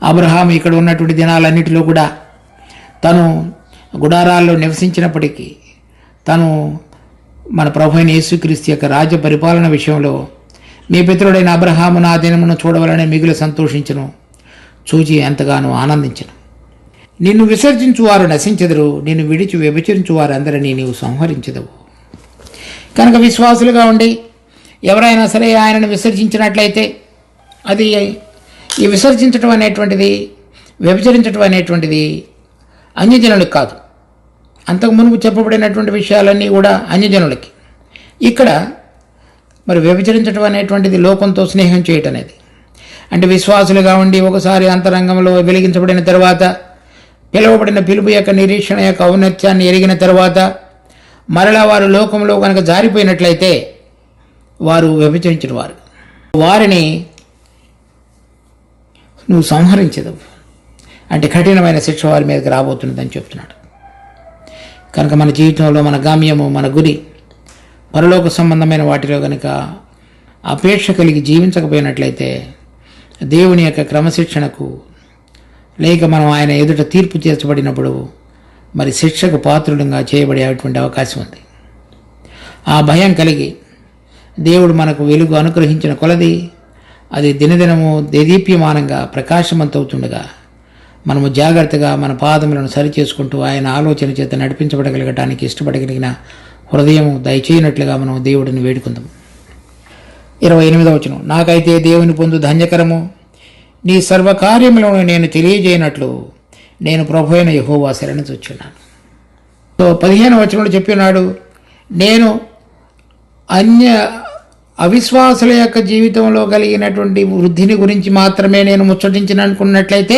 అబ్రహాము ఇక్కడ ఉన్నటువంటి దినాలన్నిటిలో కూడా తను గుడారాల్లో నివసించినప్పటికీ తను మన ప్రభు అయిన యేసుక్రీస్తు యొక్క రాజ్య పరిపాలన విషయంలో మీ పితరుడైన అబ్రహాము నా దినమును చూడవలనే మిగులు సంతోషించను, చూచి ఎంతగానో ఆనందించను. నిన్ను విసర్జించువారు నశించెదరు, నిన్ను విడిచి వ్యభిచరించు వారందరినీ నీవు సంహరించెదవు. కనుక విశ్వాసులుగా ఉండి ఎవరైనా సరే ఆయనను విసర్జించినట్లయితే అది ఈ విసర్జించడం అనేటువంటిది, వ్యభిచరించడం అనేటువంటిది అన్యజనులకు కాదు. అంతకు మునుపు చెప్పబడినటువంటి విషయాలన్నీ కూడా అన్యజనులకి. ఇక్కడ మరి వ్యభిచరించడం అనేటువంటిది లోకంతో స్నేహం చేయటం అనేది. అంటే విశ్వాసులుగా ఉండి ఒకసారి అంతరంగంలో వెలిగించబడిన తర్వాత, పిలువబడిన పిలుపు యొక్క నిరీక్షణ యొక్క ఔన్నత్యాన్ని ఎరిగిన తర్వాత మరలా వారు లోకంలో కనుక జారిపోయినట్లయితే వారు వ్యభిచరించిన వారు, వారిని నువ్వు సంహరించదు. అంటే కఠినమైన శిక్ష వారి మీదకి రాబోతున్నదని చెప్తున్నాడు. కనుక మన జీవితంలో మన గమ్యము, మన గురి పరలోక సంబంధమైన వాటిలో కనుక అపేక్ష కలిగి జీవించకపోయినట్లయితే దేవుని యొక్క క్రమశిక్షణకు లేక మనం ఆయన ఎదుట తీర్పు తీర్చబడినప్పుడు మరి శిక్షకు పాత్రులంగా చేయబడేటువంటి అవకాశం ఉంది. ఆ భయం కలిగి దేవుడు మనకు వెలుగు అనుగ్రహించిన కొలది అది దినదినము దేదీప్యమానంగా ప్రకాశవంతవుతుండగా మనము జాగ్రత్తగా మన పాదములను సరిచేసుకుంటూ ఆయన ఆలోచన చేత నడిపించబడగలగటానికి ఇష్టపడగలిగిన హృదయం దయచేయనట్లుగా మనం దేవుడిని వేడుకుందాం. 28వ వచనం, నాకైతే దేవుని పొందు ధన్యకరము, నీ సర్వకార్యములను నేను తెలియజేయనట్లు నేను ప్రభు అయిన యెహోవా శరణు చూచున్నాను. 15వ వచనంలో చెప్పినాడు, నేను అవిశ్వాసుల యొక్క జీవితంలో కలిగినటువంటి వృద్ధిని గురించి మాత్రమే నేను ముచ్చటించిననుకున్నట్లయితే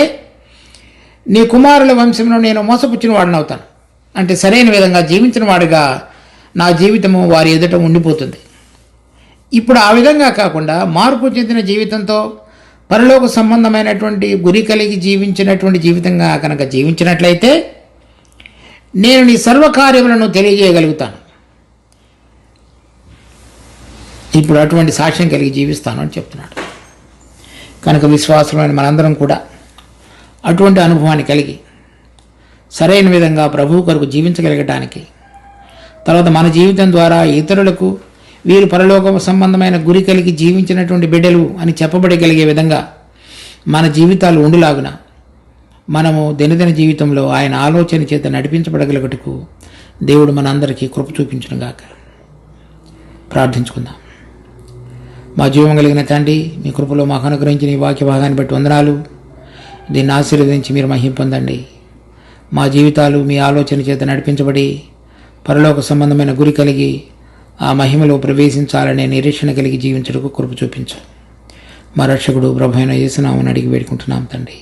నీ కుమారుల వంశంలో నేను మోసపుచ్చిన వాడిని అవుతాను. అంటే సరైన విధంగా జీవించిన వాడిగా నా జీవితము వారి ఎదుట ఉండిపోతుంది. ఇప్పుడు ఆ విధంగా కాకుండా మార్పు చెందిన జీవితంతో పరలోక సంబంధమైనటువంటి గురి కలిగి జీవించినటువంటి జీవితంగా కనుక జీవించినట్లయితే నేను నీ సర్వకార్యములను తెలియజేయగలుగుతాను. ఇప్పుడు అటువంటి సాక్ష్యం కలిగి జీవిస్తాను అని చెప్తున్నాడు. కనుక విశ్వాసమైన మనందరం కూడా అటువంటి అనుభవాన్ని కలిగి సరైన విధంగా ప్రభువు కొరకు జీవించగలగటానికి, తర్వాత మన జీవితం ద్వారా ఇతరులకు వీరు పరలోక సంబంధమైన గురి కలిగి జీవించినటువంటి బిడ్డలు అని చెప్పబడగలిగే విధంగా మన జీవితాలు ఉండులాగున మనము దినదిన జీవితంలో ఆయన ఆలోచన చేత నడిపించబడగలుగుటకు దేవుడు మనందరికీ కృప చూపించునుగాక. ప్రార్థించుకుందాం. మా జీవం కలిగిన తండ్రి, మీ కృపలో మాకు అనుగ్రహించిన ఈ వాక్య భాగాన్ని బట్టి వందనాలు. దీన్ని ఆశీర్వదించి మీరు మహిమ పొందండి. మా జీవితాలు మీ ఆలోచన చేత నడిపించబడి పరలోక సంబంధమైన గురి కలిగి ఆ మహిమలో ప్రవేశించాలనే నిరీక్షణ కలిగి జీవించడానికి కృప చూపించు. మా రక్షకుడు ప్రభు అయిన యేసు నామమున అడిగి వేడుకుంటున్నాం తండ్రి.